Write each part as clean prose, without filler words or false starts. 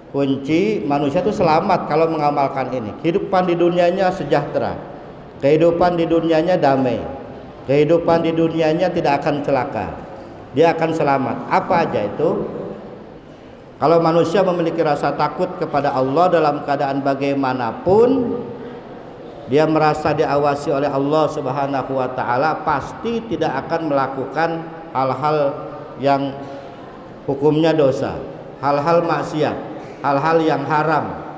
kunci manusia itu selamat kalau mengamalkan ini. Kehidupan di dunianya sejahtera, kehidupan di dunianya damai, kehidupan di dunianya tidak akan celaka, dia akan selamat. Apa aja itu? Kalau manusia memiliki rasa takut kepada Allah dalam keadaan bagaimanapun, dia merasa diawasi oleh Allah Subhanahu wa taala, pasti tidak akan melakukan hal-hal yang hukumnya dosa, hal-hal maksiat, hal-hal yang haram.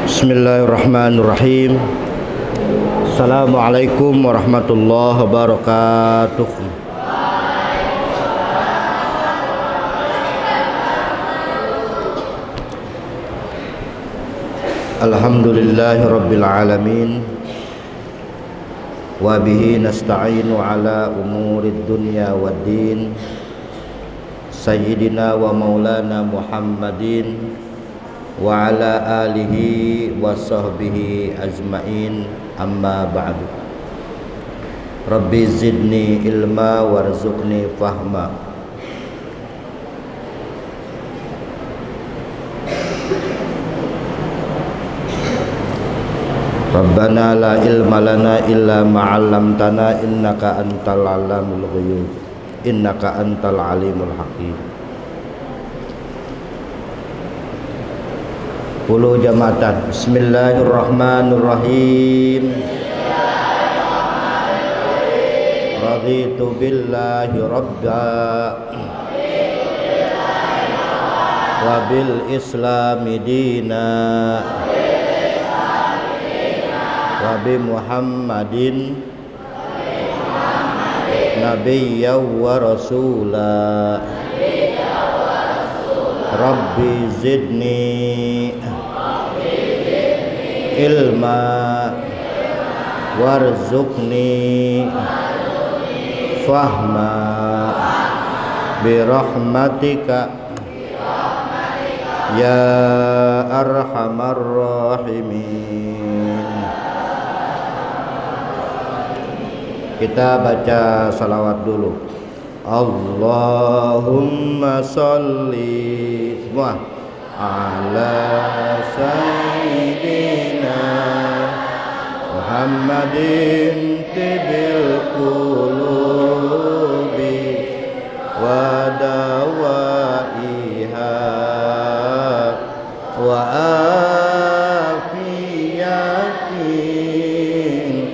Bismillahirrahmanirrahim. Assalamualaikum warahmatullahi wabarakatuh. Alhamdulillahi rabbil alamin, wa bihi nasta'inu ala umurid dunya waddin, sayyidina wa maulana Muhammadin wa ala alihi wa sahbihi ajma'in, amma ba'du. Rabbi zidni ilma warzuqni fahma. Rabbana la ilma lana illa ma'allamtana innaka antal alamul ghuyub, innaka antal alimul hakim. Puluh jamaatan. Bismillahirrahmanirrahim. Raditu billahi rabba wa bil islami dina wa bi Muhammadin nabiyyan wa rasula. Rabbi zidni ilma warzuqni fahma birahmatika ya arhamar rahimin. Kita baca salawat dulu. Allahumma sholli semua ala sayyidina Muhammadin tibil qulubi wa dawaiha wa afiyatin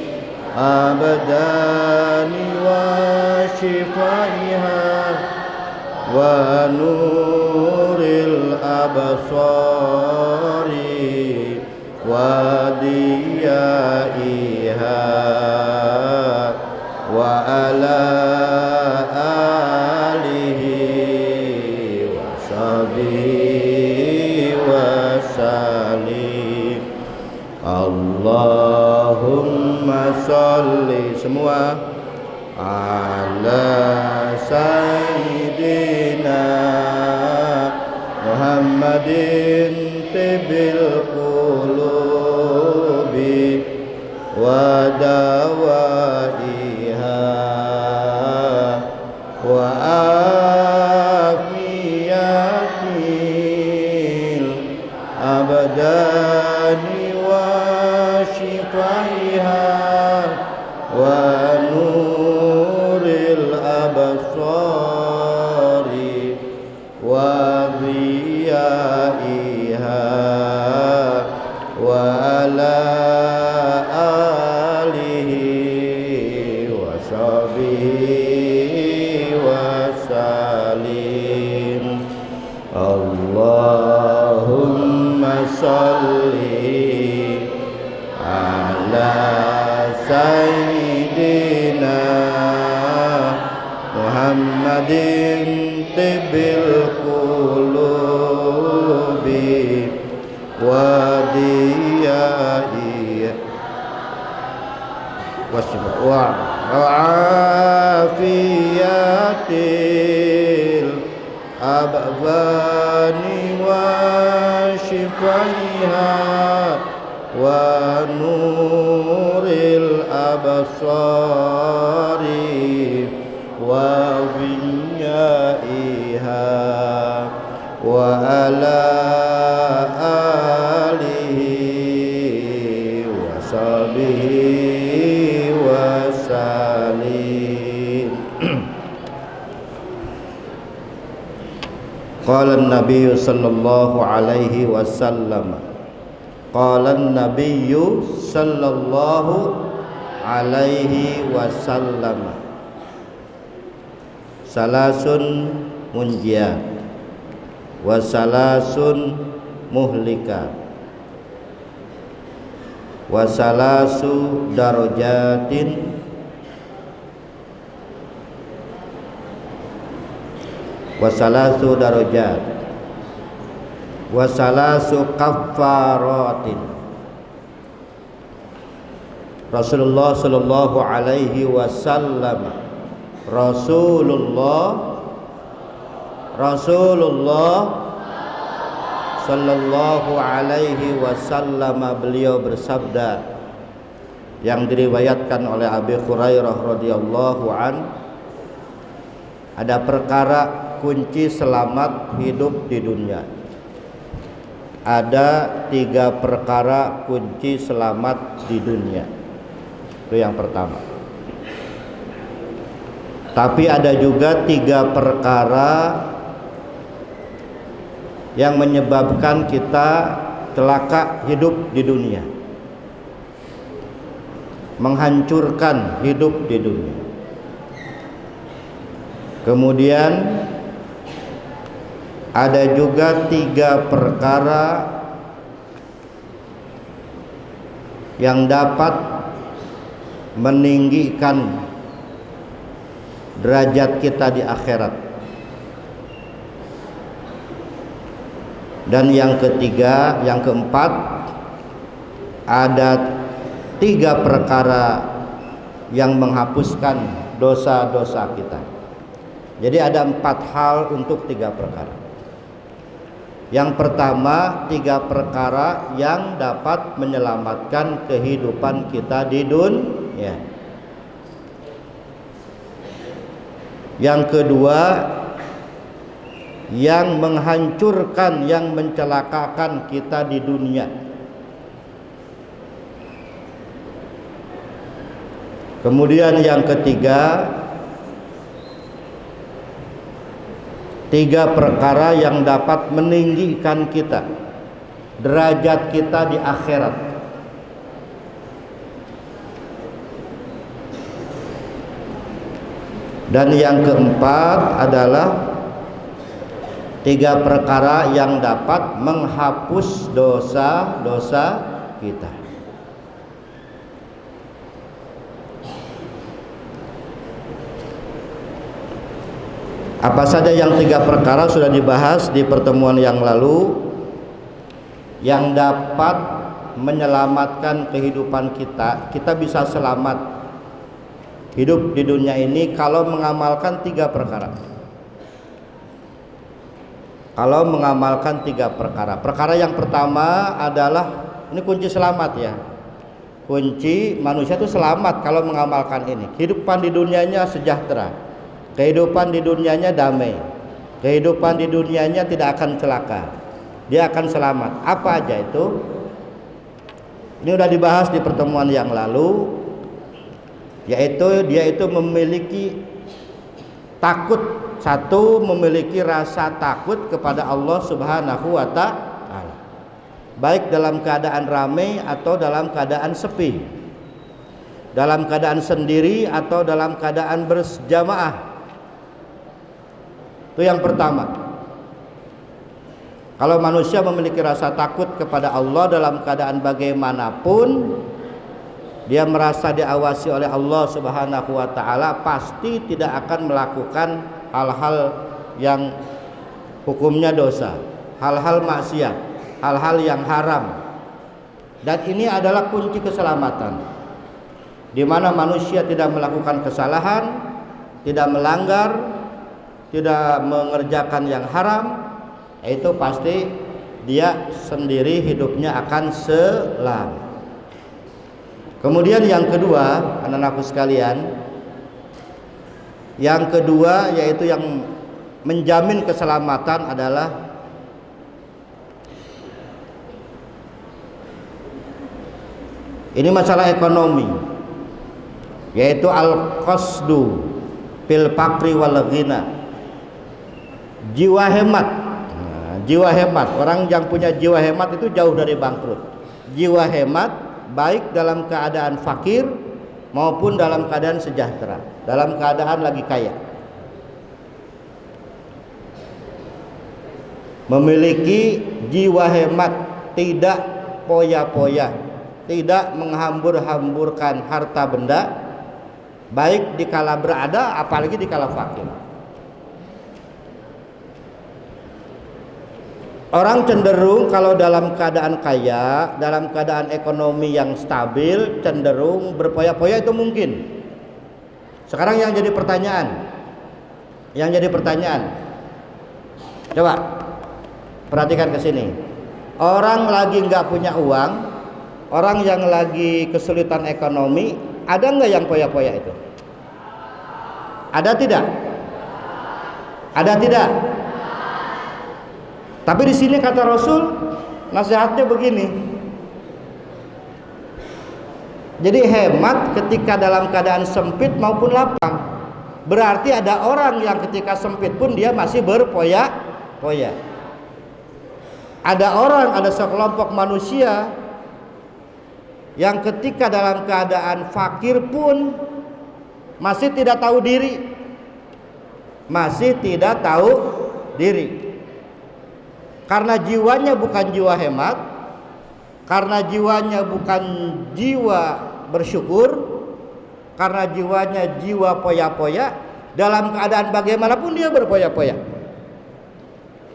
abadani wa shifaiha wa nuril absari wa diyaiha wa ala alihi wa sahbihi wa salim. Allahumma sholli semua ala sayyidina Muhammadin tibil qulubi wa dawaiha wa afiyatil abadani wa shifaiha wa nuril absari wa diyaiha wa ala alihi wa sahbihi wa salim. Allahumma sholli ala sayyidina Muhammadin tibil qulubi wa diyaiha wa afiyatil abwani wa shifaiha wa nuril absari wa binyaiha wa ala alihi wa sahbihi wa salim. Qala an-nabiy sallallahu alaihi wasallam, qala an-nabiy sallallahu alaihi wasallam, salasun munjiat wa salasun muhlika wa salasu darajatin wa salasu darajat wa salasu kaffaratin. Rasulullah sallallahu alaihi wasallam, Rasulullah sallallahu alaihi wasallam beliau bersabda, yang diriwayatkan oleh Abi Hurairah radhiyallahu an, ada perkara kunci selamat hidup di dunia. Ada 3 perkara kunci selamat di dunia. Itu yang pertama. Tapi ada juga 3 perkara yang menyebabkan kita celaka hidup di dunia, menghancurkan hidup di dunia. Kemudian ada juga 3 perkara yang dapat meninggikan derajat kita di akhirat. Dan yang ketiga, yang keempat, ada 3 perkara yang menghapuskan dosa-dosa kita. Jadi ada 4 hal untuk 3 perkara. Yang pertama, 3 perkara yang dapat menyelamatkan kehidupan kita di dunia. Yang kedua, yang menghancurkan, yang mencelakakan kita di dunia. Kemudian yang ketiga, 3 perkara yang dapat meninggikan kita, derajat kita di akhirat. Dan yang keempat adalah 3 perkara yang dapat menghapus dosa-dosa kita. Apa saja yang 3 perkara sudah dibahas di pertemuan yang lalu, yang dapat menyelamatkan kehidupan kita. Kita bisa selamat hidup di dunia ini kalau mengamalkan 3 perkara. Kalau mengamalkan 3 perkara. Perkara yang pertama adalah, ini kunci selamat ya. Kunci manusia itu selamat kalau mengamalkan ini. Kehidupan di dunianya sejahtera, kehidupan di dunianya damai, kehidupan di dunianya tidak akan celaka. Dia akan selamat. Apa aja itu? Ini sudah dibahas di pertemuan yang lalu, yaitu dia itu memiliki takut. Satu, memiliki rasa takut kepada Allah Subhanahu wa ta'ala, baik dalam keadaan ramai atau dalam keadaan sepi, dalam keadaan sendiri atau dalam keadaan berjamaah. Itu yang pertama. Kalau manusia memiliki rasa takut kepada Allah dalam keadaan bagaimanapun, dia merasa diawasi oleh Allah Subhanahu wa ta'ala, pasti tidak akan melakukan hal-hal yang hukumnya dosa, hal-hal maksiat, hal-hal yang haram. Dan ini adalah kunci keselamatan, di mana manusia tidak melakukan kesalahan, tidak melanggar, tidak mengerjakan yang haram, itu pasti dia sendiri hidupnya akan selamat. Kemudian yang kedua, anak-anakku sekalian, yang kedua yaitu yang menjamin keselamatan adalah ini masalah ekonomi, yaitu al-qasdu fil faqri wal ghina, jiwa hemat. Jiwa hemat, orang yang punya jiwa hemat itu jauh dari bangkrut. Jiwa hemat baik dalam keadaan fakir maupun dalam keadaan sejahtera, dalam keadaan lagi kaya. Memiliki jiwa hemat, tidak poya-poya, tidak menghambur-hamburkan harta benda, baik dikala berada apalagi dikala fakir. Orang cenderung kalau dalam keadaan kaya, dalam keadaan ekonomi yang stabil, cenderung berpoya-poya itu mungkin. Sekarang yang jadi pertanyaan, coba perhatikan ke sini. Orang lagi nggak punya uang, orang yang lagi kesulitan ekonomi, ada nggak yang poya-poya itu? Ada tidak? Ada tidak? Tapi di sini kata Rasul, nasihatnya begini. Jadi hemat ketika dalam keadaan sempit maupun lapang. Berarti ada orang yang ketika sempit pun dia masih berpoya-poya. Ada orang, ada sekelompok manusia yang ketika dalam keadaan fakir pun masih tidak tahu diri. Masih tidak tahu diri. Karena jiwanya bukan jiwa hemat, karena jiwanya bukan jiwa bersyukur, karena jiwanya jiwa poya-poya, dalam keadaan bagaimanapun dia berpoya-poya.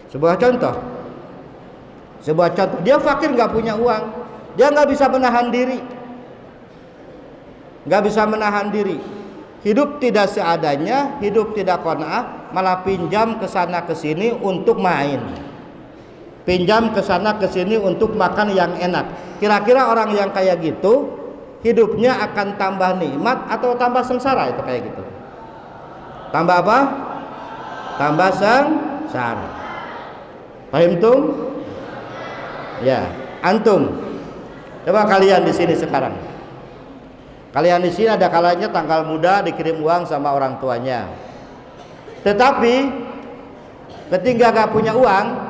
Sebuah contoh, dia fakir, nggak punya uang, dia nggak bisa menahan diri, hidup tidak seadanya, hidup tidak qanaah, malah pinjam ke sana ke sini untuk main. Pinjam ke sana ke sini untuk makan yang enak. Kira-kira orang yang kayak gitu hidupnya akan tambah nikmat atau tambah sengsara? Itu kayak gitu. Tambah apa? Tambah sengsara. Paham tum? Ya, antum. Coba kalian di sini sekarang. Kalian di sini ada kalanya tanggal muda dikirim uang sama orang tuanya. Tetapi ketika gak punya uang,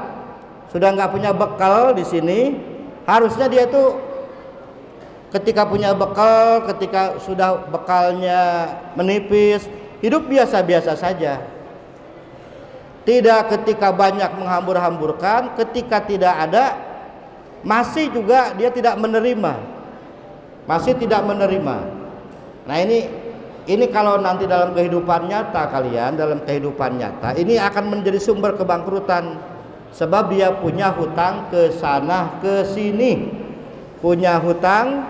sudah nggak punya bekal di sini, harusnya dia tuh ketika punya bekal, ketika sudah bekalnya menipis, hidup biasa-biasa saja. Tidak ketika banyak menghambur-hamburkan, ketika tidak ada, masih juga dia tidak menerima, masih tidak menerima. Nah ini kalau nanti dalam kehidupan nyata kalian, dalam kehidupan nyata, ini akan menjadi sumber kebangkrutan. Sebab dia punya hutang ke sana ke sini, punya hutang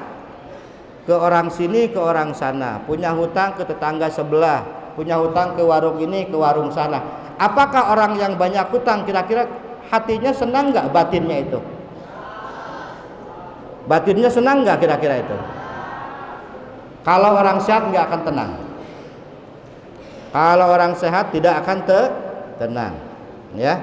ke orang sini ke orang sana, punya hutang ke tetangga sebelah, punya hutang ke warung ini ke warung sana. Apakah orang yang banyak hutang kira-kira hatinya senang nggak? Batinnya itu, batinnya senang nggak kira-kira itu? Kalau orang sehat nggak akan tenang. Kalau orang sehat tidak akan tenang, ya.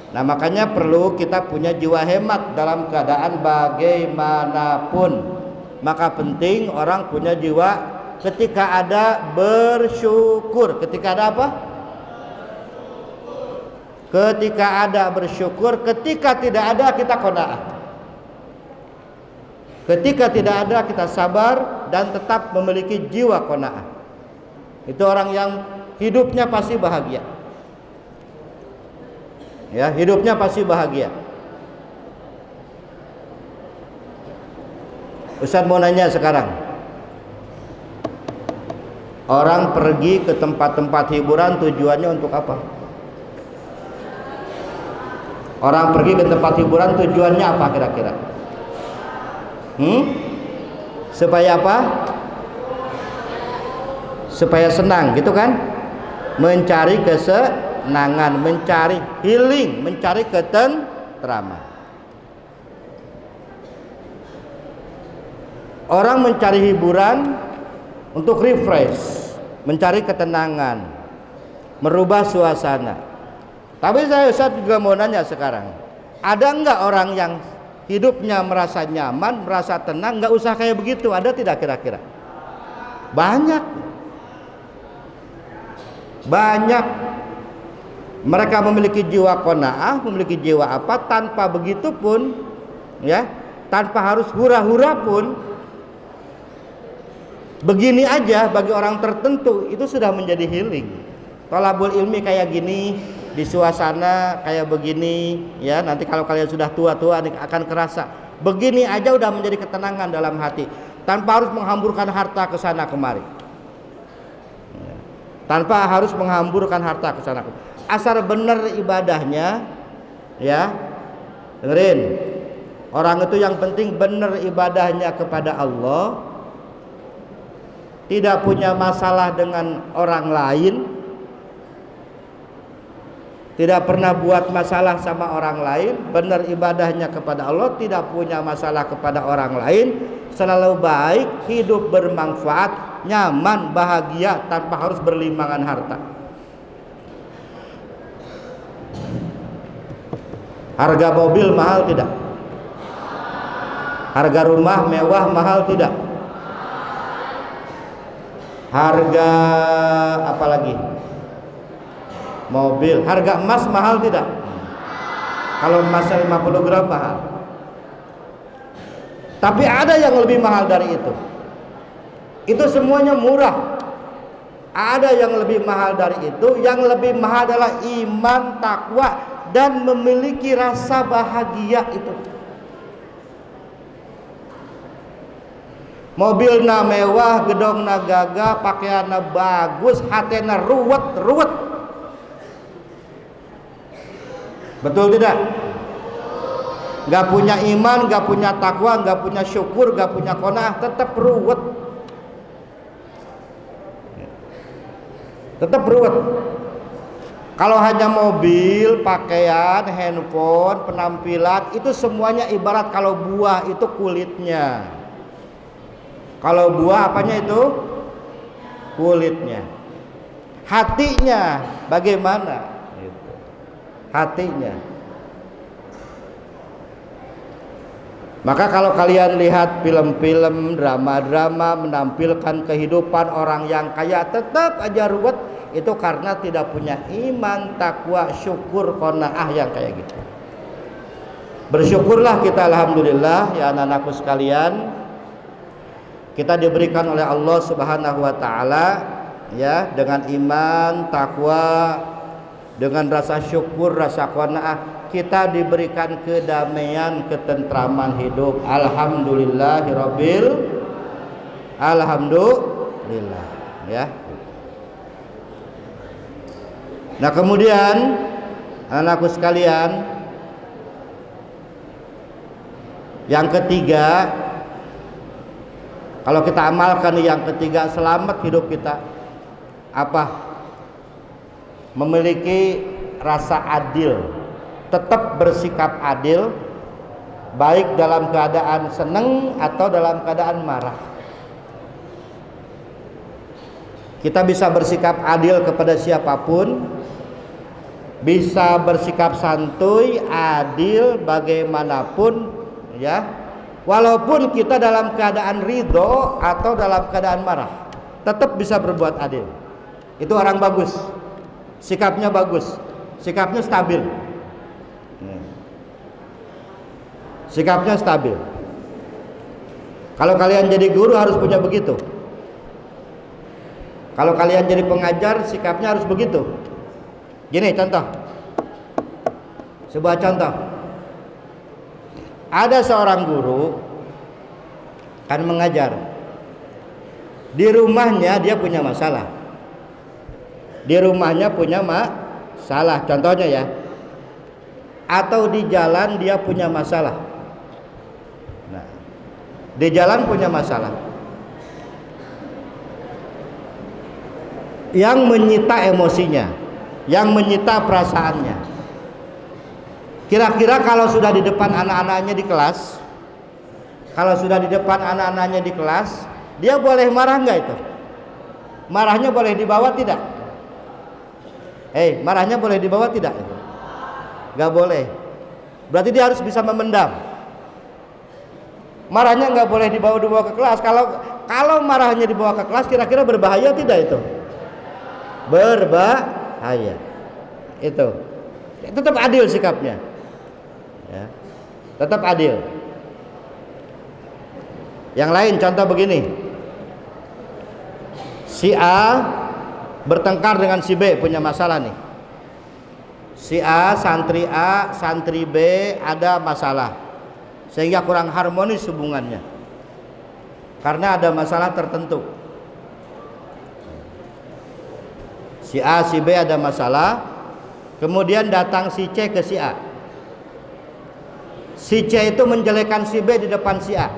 Nah makanya perlu kita punya jiwa hemat dalam keadaan bagaimanapun. Maka penting orang punya jiwa ketika ada bersyukur. Ketika ada apa? Ketika ada bersyukur. Ketika tidak ada kita qanaah. Ketika tidak ada kita sabar dan tetap memiliki jiwa qanaah. Itu orang yang hidupnya pasti bahagia. Ya, hidupnya pasti bahagia. Ustaz mau nanya sekarang, orang pergi ke tempat-tempat hiburan tujuannya untuk apa? Orang pergi ke tempat hiburan tujuannya apa kira-kira? Supaya apa? Supaya senang, gitu kan? Mencari kesenangan, mencari healing, mencari ketentraman. Orang mencari hiburan untuk refresh, mencari ketenangan, merubah suasana. Tapi saya Ustaz juga mau nanya sekarang, ada enggak orang yang hidupnya merasa nyaman, merasa tenang, enggak usah kayak begitu? Ada tidak kira-kira? Banyak. Banyak. Mereka memiliki jiwa qanaah, memiliki jiwa apa, tanpa begitu pun ya, tanpa harus hura-hura pun, begini aja bagi orang tertentu itu sudah menjadi healing. Thalabul ilmi kayak gini, di suasana kayak begini ya, nanti kalau kalian sudah tua-tua akan kerasa. Begini aja udah menjadi ketenangan dalam hati, tanpa harus menghamburkan harta ke sana kemari. Tanpa harus menghamburkan harta ke sana kemari. Asal benar ibadahnya ya. Dengerin. Orang itu yang penting benar ibadahnya kepada Allah, tidak punya masalah dengan orang lain, tidak pernah buat masalah sama orang lain, benar ibadahnya kepada Allah, tidak punya masalah kepada orang lain, selalu baik, hidup bermanfaat, nyaman, bahagia, tanpa harus berlimbangan harta. Harga mobil mahal tidak? Harga rumah mewah mahal tidak? Harga apa lagi? Mobil. Harga emas mahal tidak? Kalau emasnya 50 gram mahal. Tapi ada yang lebih mahal dari itu. Itu semuanya murah. Ada yang lebih mahal dari itu. Yang lebih mahal adalah iman, takwa, dan memiliki rasa bahagia itu. Mobilna mewah, gedongna gagah, pakaianna bagus, hatena ruwet. Betul tidak? Gak punya iman, gak punya takwa, gak punya syukur, gak punya qanaah, tetap ruwet. Tetap ruwet. Kalau hanya mobil, pakaian, handphone, penampilan, itu semuanya ibarat kalau buah itu kulitnya. Kalau buah apanya itu? Kulitnya. Hatinya bagaimana? Gitu. Hatinya. Maka kalau kalian lihat film-film, drama-drama menampilkan kehidupan orang yang kaya, tetap aja ruwet. Itu karena tidak punya iman, takwa, syukur, qanaah yang kayak gitu. Bersyukurlah kita, alhamdulillah ya anak-anakku sekalian, kita diberikan oleh Allah Subhanahu wa taala ya, dengan iman, takwa, dengan rasa syukur, rasa qanaah, kita diberikan kedamaian, ketentraman hidup. Alhamdulillah ya. Nah kemudian anakku sekalian, yang ketiga, kalau kita amalkan yang ketiga, selamat hidup kita apa? Memiliki rasa adil, tetap bersikap adil, baik dalam keadaan senang atau dalam keadaan marah. Kita bisa bersikap adil kepada siapapun, bisa bersikap santuy, adil bagaimanapun ya, walaupun kita dalam keadaan ridho atau dalam keadaan marah, tetap bisa berbuat adil. Itu orang bagus, sikapnya bagus, sikapnya stabil, sikapnya stabil. Kalau kalian jadi guru harus punya begitu. Kalau kalian jadi pengajar, sikapnya harus begitu. Gini contoh, sebuah contoh. Ada seorang guru kan mengajar, di rumahnya dia punya masalah. Di rumahnya punya masalah, contohnya ya. Atau di jalan dia punya masalah. Nah, di jalan punya masalah. Yang menyita emosinya, yang menyita perasaannya. Kira-kira kalau sudah di depan anak-anaknya di kelas, Kalau sudah di depan anak-anaknya di kelas, dia boleh marah nggak itu? Marahnya boleh dibawa tidak? Marahnya boleh dibawa tidak? Nggak boleh. Berarti dia harus bisa memendam. Marahnya nggak boleh dibawa ke kelas. Kalau marahnya dibawa ke kelas, kira-kira berbahaya tidak itu? Berbahaya. Itu tetap adil sikapnya. Ya. Tetap adil. Yang lain contoh begini. Si A bertengkar dengan si B, punya masalah nih. Si A, santri B ada masalah, sehingga kurang harmonis hubungannya karena ada masalah tertentu. Si A, si B ada masalah, kemudian datang si C ke si A. Si C itu menjelekkan si B di depan si A,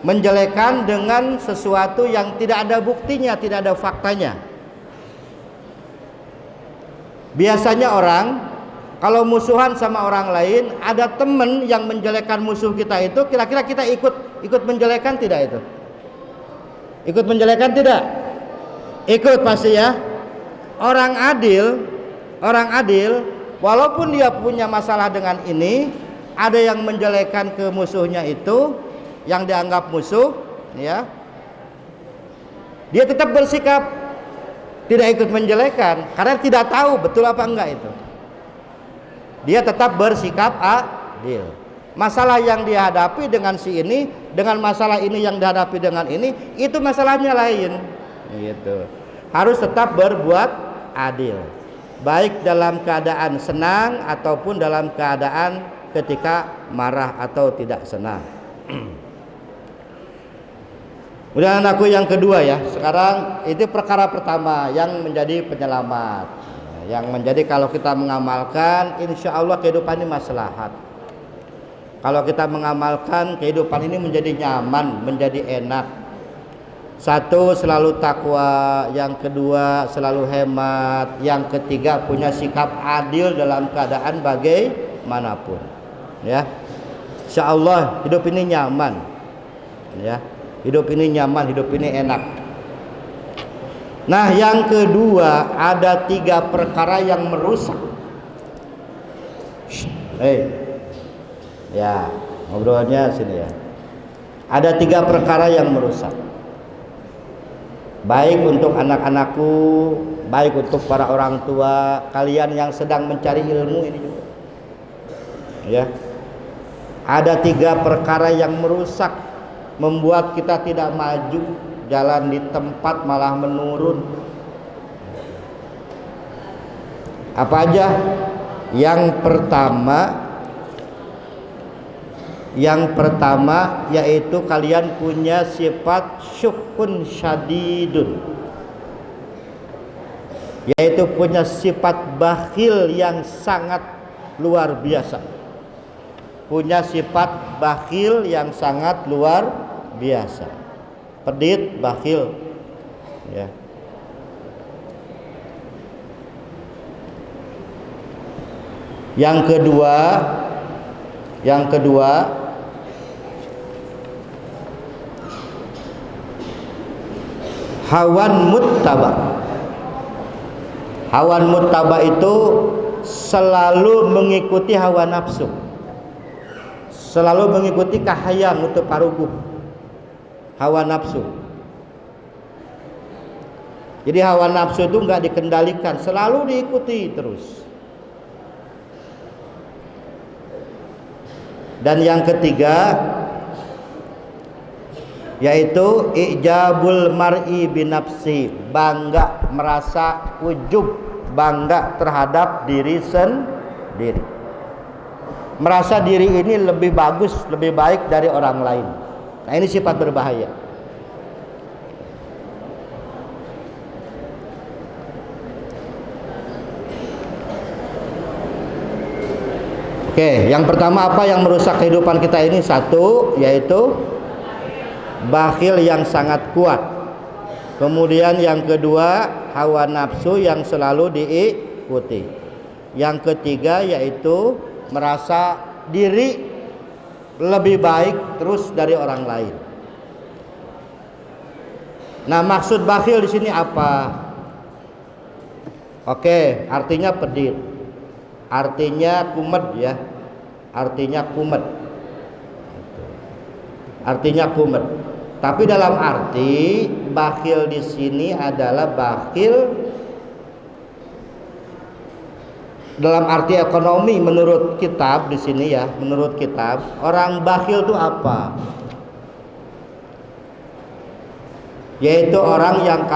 menjelekkan dengan sesuatu yang tidak ada buktinya, tidak ada faktanya. Biasanya orang kalau musuhan sama orang lain, ada teman yang menjelekkan musuh kita itu, kira-kira kita ikut menjelekkan tidak itu? Ikut menjelekkan tidak? Ikut pasti ya. Orang adil, walaupun dia punya masalah dengan ini, ada yang menjelekkan ke musuhnya itu, yang dianggap musuh, ya, dia tetap bersikap tidak ikut menjelekkan karena tidak tahu betul apa enggak itu. Dia tetap bersikap adil. Masalah yang dihadapi dengan si ini, dengan masalah ini yang dihadapi dengan ini, itu masalahnya lain. Gitu. Harus tetap berbuat adil, baik dalam keadaan senang ataupun dalam keadaan ketika marah atau tidak senang. Kemudian anakku yang kedua ya, sekarang itu perkara pertama yang menjadi penyelamat, yang menjadi kalau kita mengamalkan, insya Allah kehidupan ini maslahat. Kalau kita mengamalkan, kehidupan ini menjadi nyaman, menjadi enak. Satu, selalu takwa. Yang kedua, selalu hemat. Yang ketiga, punya sikap adil dalam keadaan bagaimanapun. Ya, insya Allah hidup ini nyaman. Ya. Hidup ini nyaman, hidup ini enak. Nah, yang kedua, ada 3 perkara yang merusak. Ya, ngobrolnya sini ya. Ada 3 perkara yang merusak. Baik untuk anak-anakku, baik untuk para orang tua, kalian yang sedang mencari ilmu ini juga. Ya. Ada 3 perkara yang merusak, membuat kita tidak maju, jalan di tempat malah menurun. Apa aja? Yang pertama yaitu kalian punya sifat syukhun syadidun, yaitu punya sifat bakhil yang sangat luar biasa. Punya sifat bakhil yang sangat luar biasa, pedit, bakhil, ya. Yang kedua, hawan muttaba. Hawan muttaba itu selalu mengikuti hawa nafsu, selalu mengikuti kahayang untuk paruguh, hawa nafsu. Jadi hawa nafsu itu nggak dikendalikan, selalu diikuti terus. Dan yang ketiga yaitu ijabul mar'i binafsi, bangga, merasa ujub, bangga terhadap diri sendiri, merasa diri ini lebih bagus, lebih baik dari orang lain. Nah, ini sifat berbahaya. Oke, yang pertama apa yang merusak kehidupan kita ini? Satu, yaitu bakhil yang sangat kuat. Kemudian yang kedua, hawa nafsu yang selalu diikuti. Yang ketiga yaitu merasa diri lebih baik terus dari orang lain. Nah, maksud bakhil di sini apa? Oke, artinya pelit. Artinya kumet ya. Artinya kumet. Artinya kumet. Tapi dalam arti bakhil di sini adalah bakhil dalam arti ekonomi menurut kitab di sini ya, menurut kitab, orang bakhil itu apa? Yaitu orang yang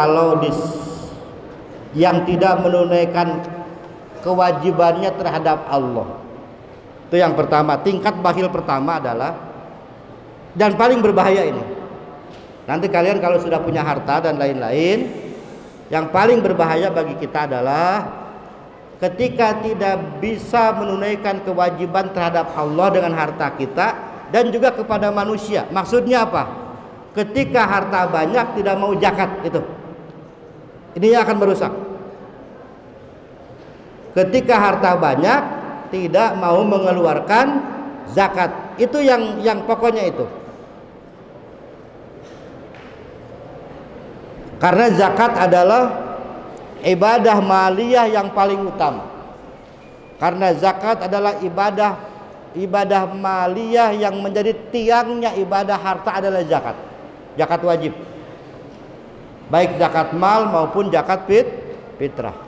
yang tidak menunaikan kewajibannya terhadap Allah. Itu yang pertama, tingkat bakhil pertama adalah, dan paling berbahaya ini. Nanti kalian kalau sudah punya harta dan lain-lain, yang paling berbahaya bagi kita adalah ketika tidak bisa menunaikan kewajiban terhadap Allah dengan harta kita dan juga kepada manusia. Maksudnya apa? Ketika harta banyak tidak mau zakat, itu ini akan merusak. Ketika harta banyak tidak mau mengeluarkan zakat, itu yang pokoknya itu. Karena zakat adalah ibadah maliyah yang paling utama. Karena zakat adalah ibadah maliyah yang menjadi tiangnya ibadah harta adalah zakat. Zakat wajib. Baik zakat mal maupun zakat fitrah.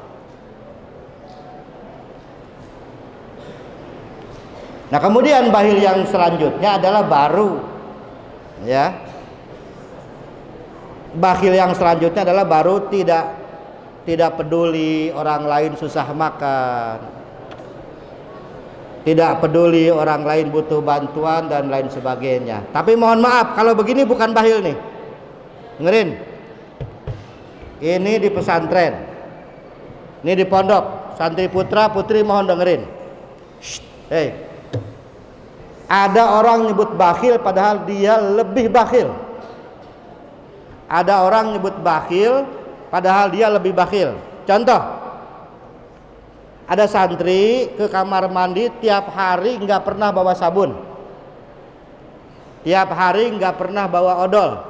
Nah, kemudian bakhil yang selanjutnya adalah baru ya. Bakhil yang selanjutnya adalah baru tidak peduli orang lain susah makan, tidak peduli orang lain butuh bantuan dan lain sebagainya. Tapi mohon maaf, kalau begini bukan bakhil nih. Dengerin, ini di pesantren, ini di pondok, santri putra putri mohon dengerin. Hei, ada orang nyebut bakhil padahal dia lebih bakhil. Ada orang nyebut bakhil padahal dia lebih bakhil. Contoh, ada santri ke kamar mandi tiap hari nggak pernah bawa sabun, tiap hari nggak pernah bawa odol.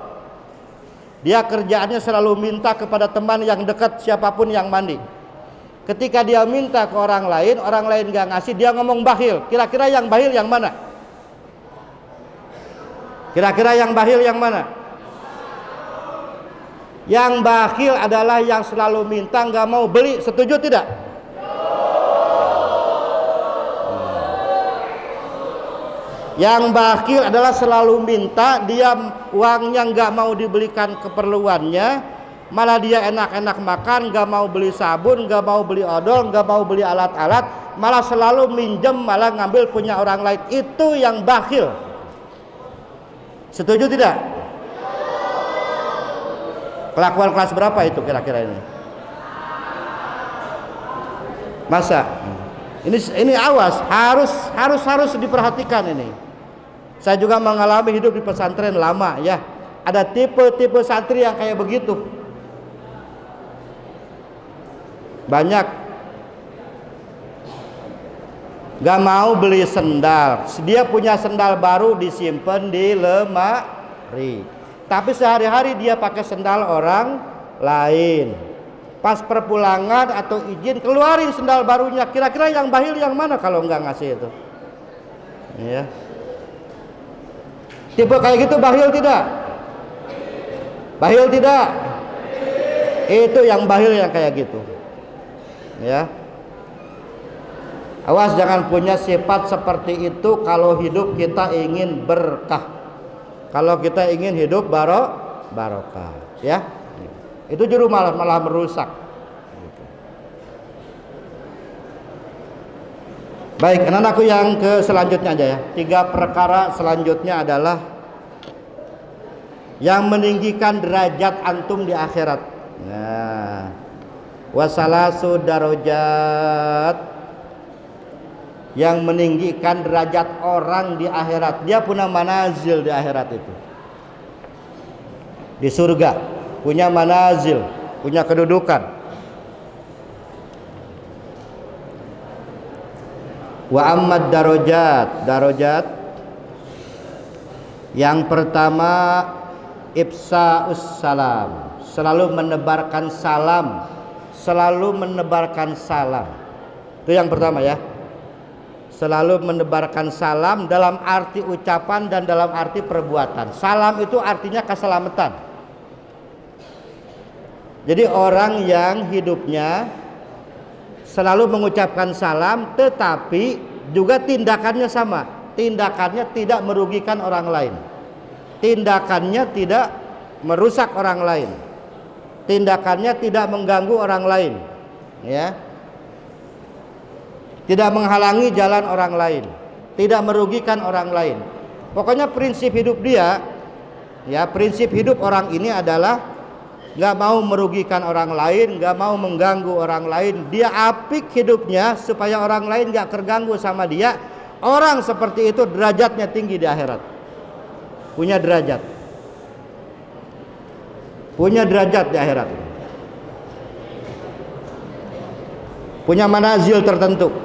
Dia kerjaannya selalu minta kepada teman yang dekat siapapun yang mandi. Ketika dia minta ke orang lain nggak ngasih, dia ngomong bakhil. Kira-kira yang bakhil yang mana? Kira-kira yang bakhil yang mana? Yang bakhil adalah yang selalu minta nggak mau beli. Setuju tidak? Yang bakhil adalah selalu minta, dia uangnya nggak mau dibelikan keperluannya, malah dia enak-enak makan, nggak mau beli sabun, nggak mau beli odol, nggak mau beli alat-alat, malah selalu minjem, malah ngambil punya orang lain. Itu yang bakhil. Setuju tidak? Kelakuan kelas berapa itu kira-kira ini? Masa? Ini awas, harus diperhatikan ini. Saya juga mengalami hidup di pesantren lama ya. Ada tipe-tipe santri yang kayak begitu. Banyak. Gak mau beli sendal. Dia punya sendal baru disimpan di lemari. Tapi sehari-hari dia pakai sendal orang lain. Pas perpulangan atau izin keluarin sendal barunya. Kira-kira yang bakhil yang mana kalau nggak ngasih itu? Ya. Tipe kayak gitu bakhil tidak? Bakhil tidak? Itu yang bakhil yang kayak gitu. Ya. Awas jangan punya sifat seperti itu kalau hidup kita ingin berkah. Kalau kita ingin hidup barokah, ya, itu justru malah merusak. Baik, anak-anakku yang ke selanjutnya aja ya. 3 perkara selanjutnya adalah yang meninggikan derajat antum di akhirat. Nah, wasalasu darajat, yang meninggikan derajat orang di akhirat. Dia punya manazil di akhirat itu. Di surga punya manazil, punya kedudukan. Wa ammad darajat Yang pertama, ifsa'us salam, selalu menebarkan salam, selalu menebarkan salam. Itu yang pertama ya. Selalu menebarkan salam dalam arti ucapan dan dalam arti perbuatan. Salam itu artinya keselamatan. Jadi orang yang hidupnya selalu mengucapkan salam, tetapi juga tindakannya sama. Tindakannya tidak merugikan orang lain. Tindakannya tidak merusak orang lain. Tindakannya tidak mengganggu orang lain. Ya. Tidak menghalangi jalan orang lain, tidak merugikan orang lain. Pokoknya prinsip hidup dia, ya prinsip hidup orang ini adalah nggak mau merugikan orang lain, nggak mau mengganggu orang lain. Dia apik hidupnya supaya orang lain nggak terganggu sama dia. Orang seperti itu derajatnya tinggi di akhirat, punya derajat di akhirat, punya manazil tertentu.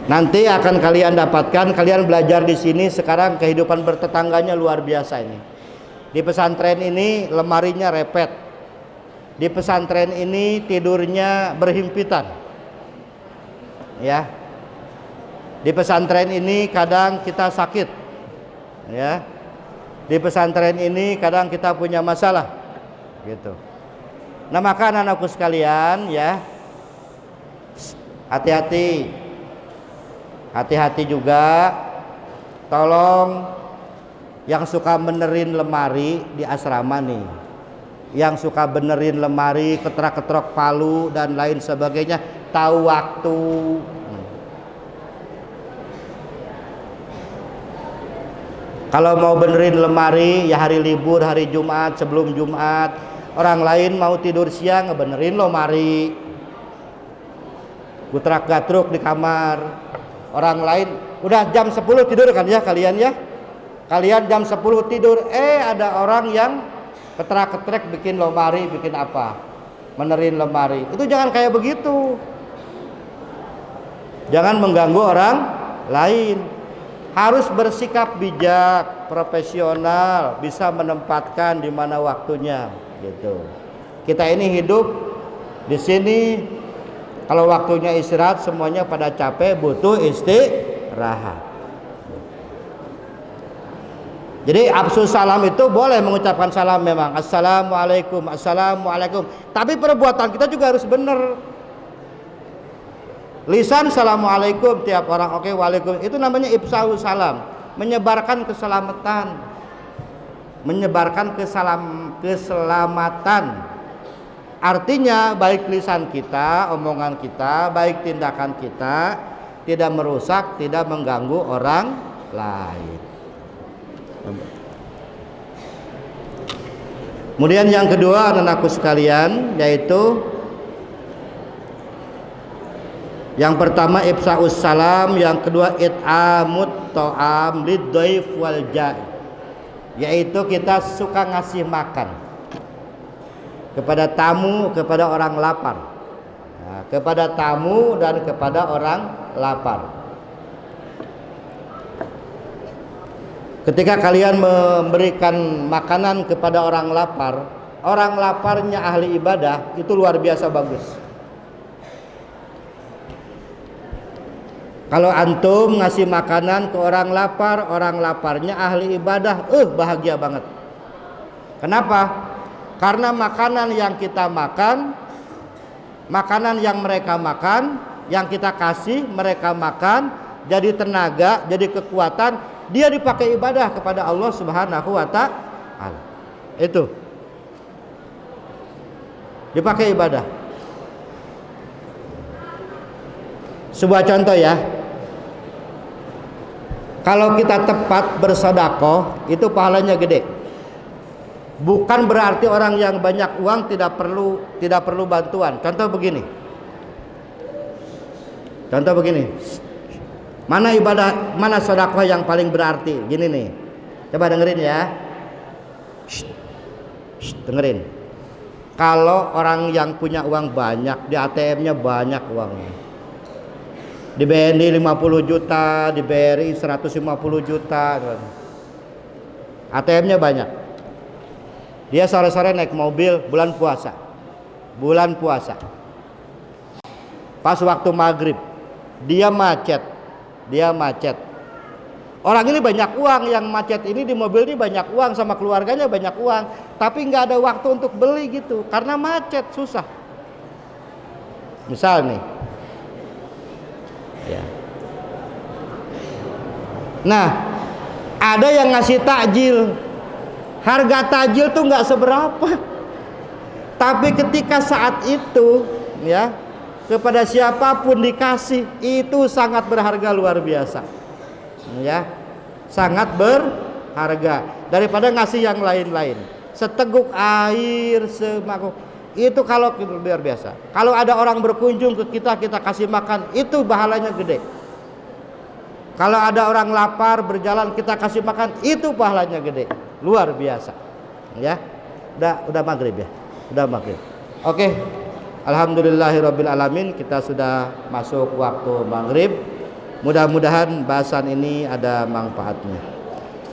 Nanti akan kalian dapatkan, kalian belajar di sini sekarang kehidupan bertetangganya luar biasa ini. Di pesantren ini lemarinya repet. Di pesantren ini tidurnya berhimpitan. Ya. Di pesantren ini kadang kita sakit. Ya. Di pesantren ini kadang kita punya masalah. Gitu. Nah, maka anak-anakku sekalian ya, hati-hati. Hati-hati juga, tolong yang suka benerin lemari di asrama nih, yang suka benerin lemari, ketrak-ketrok palu dan lain sebagainya, tahu waktu. Kalau mau benerin lemari ya hari libur, hari Jumat, sebelum Jumat. Orang lain mau tidur siang ngebenerin lemari, gutrak-gatruk di kamar. Orang lain udah jam 10 tidur kan ya kalian ya. Kalian jam 10 tidur, ada orang yang ketrak-ketrek bikin lemari, bikin apa? Benerin lemari. Itu jangan kayak begitu. Jangan mengganggu orang lain. Harus bersikap bijak, profesional, bisa menempatkan di mana waktunya gitu. Kita ini hidup di sini. Kalau waktunya istirahat semuanya pada capek, butuh istirahat. Jadi absus salam itu boleh mengucapkan salam memang. Assalamualaikum, assalamualaikum. Tapi perbuatan kita juga harus benar. Lisan assalamualaikum tiap orang oke, waalaikum. Itu namanya ifsaus salam, menyebarkan keselamatan. Menyebarkan keselamatan. Artinya baik lisan kita, omongan kita, baik tindakan kita tidak merusak, tidak mengganggu orang lain. Kemudian yang kedua anak-anakku sekalian, yaitu yang pertama ifsaus salam, yang kedua it'amut ta'am lidhaif wal ja'i, yaitu kita suka ngasih makan kepada tamu, kepada orang lapar. Nah, kepada tamu dan kepada orang lapar. Ketika kalian memberikan makanan kepada orang laparnya ahli ibadah, itu luar biasa bagus. Kalau antum ngasih makanan ke orang laparnya ahli ibadah, bahagia banget. Kenapa? Karena makanan yang kita makan, makanan yang mereka makan, yang kita kasih mereka makan, jadi tenaga, jadi kekuatan, dia dipakai ibadah kepada Allah Subhanahu wa ta'ala. Itu dipakai ibadah. Sebuah contoh ya, kalau kita tepat bersedekah itu pahalanya gede. Bukan berarti orang yang banyak uang tidak perlu bantuan. Contoh begini. Mana ibadah, mana sedekah yang paling berarti? Gini nih. Coba dengerin ya. Dengerin. Kalau orang yang punya uang banyak, di ATM-nya banyak uangnya. Di BNI 50 juta, di BRI 150 juta. ATM-nya banyak. Dia sore-sore naik mobil bulan puasa. Bulan puasa. Pas waktu maghrib, dia macet. Dia macet. Orang ini banyak uang, yang macet ini di mobil ini banyak uang, sama keluarganya banyak uang, tapi nggak ada waktu untuk beli gitu, karena macet, susah. Misal nih, ya. Nah, ada yang ngasih takjil, harga takjil tuh nggak seberapa, tapi ketika saat itu, ya, kepada siapapun dikasih, itu sangat berharga luar biasa, ya, sangat berharga daripada ngasih yang lain-lain. Seteguk air, semangkuk, itu kalau luar biasa. Kalau ada orang berkunjung ke kita, kita kasih makan, itu pahalanya gede. Kalau ada orang lapar berjalan, kita kasih makan, itu pahalanya gede, luar biasa, ya. Udah maghrib ya, udah maghrib. Oke, alhamdulillahirabbil alamin, kita sudah masuk waktu maghrib. Mudah-mudahan bahasan ini ada manfaatnya.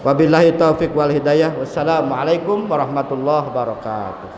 Wabillahi taufik wal hidayah. Wassalamualaikum warahmatullahi wabarakatuh.